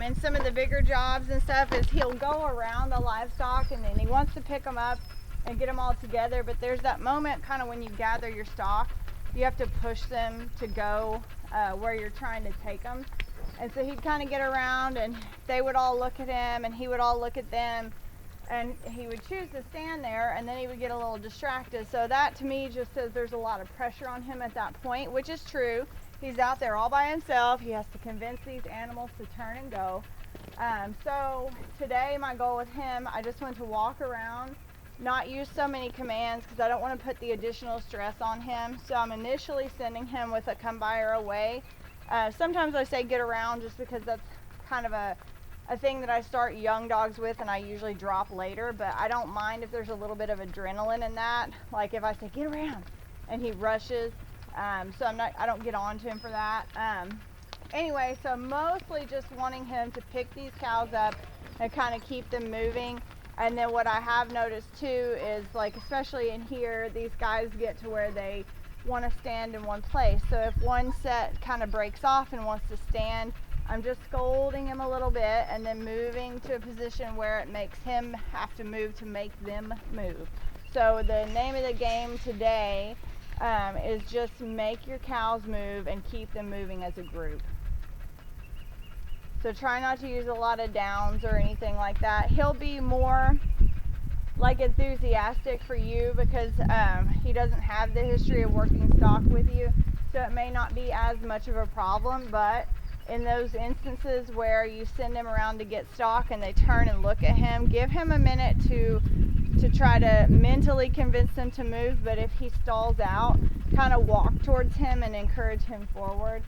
and some of the bigger jobs and stuff is he'll go around the livestock and then he wants to pick them up and get them all together, but there's that moment kind of when you gather your stock, you have to push them to go where you're trying to take them. And so he'd kind of get around and they would all look at him and he would all look at them, and he would choose to stand there, and then he would get a little distracted. So that to me just says there's a lot of pressure on him at that point, which is true. He's out there all by himself. He has to convince these animals to turn and go. So today my goal with him, I just want to walk around, not use so many commands because I don't want to put the additional stress on him. So I'm initially sending him with a come by or away. Sometimes I say get around just because that's kind of a thing that I start young dogs with and I usually drop later, but I don't mind if there's a little bit of adrenaline in that. Like if I say get around and he rushes, so I don't get on to him for that. Anyway, so mostly just wanting him to pick these cows up and kind of keep them moving. And then what I have noticed too is, like, especially in here, these guys get to where they want to stand in one place. So if one set kind of breaks off and wants to stand, I'm just scolding him a little bit and then moving to a position where it makes him have to move to make them move. So the name of the game today is just make your cows move and keep them moving as a group. So try not to use a lot of downs or anything like that. He'll be more like enthusiastic for you because he doesn't have the history of working stock with you. So it may not be as much of a problem, but in those instances where you send him around to get stock and they turn and look at him, give him a minute to try to mentally convince them to move. But if he stalls out, kind of walk towards him and encourage him forward.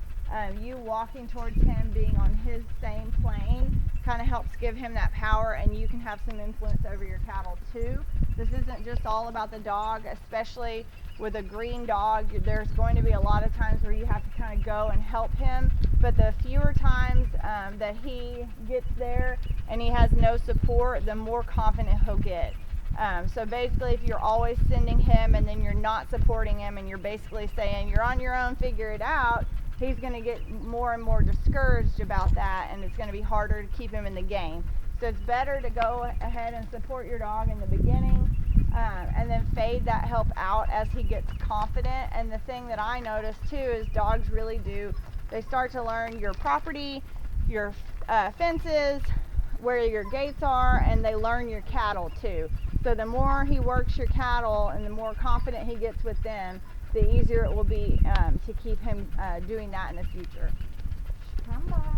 You walking towards him, being on his same plane, kind of helps give him that power, and you can have some influence over your cattle too. This isn't just all about the dog, especially with a green dog. There's going to be a lot of times where you have to kind of go and help him, but the fewer times that he gets there and he has no support, the more confident he'll get. So basically, if you're always sending him and then you're not supporting him and you're basically saying you're on your own, figure it out, he's going to get more and more discouraged about that, and it's going to be harder to keep him in the game. So it's better to go ahead and support your dog in the beginning and then fade that help out as he gets confident. And the thing that I notice too is dogs really do, they start to learn your property, your fences, where your gates are, and they learn your cattle too. So the more he works your cattle and the more confident he gets with them, the easier it will be to keep him doing that in the future. Come on.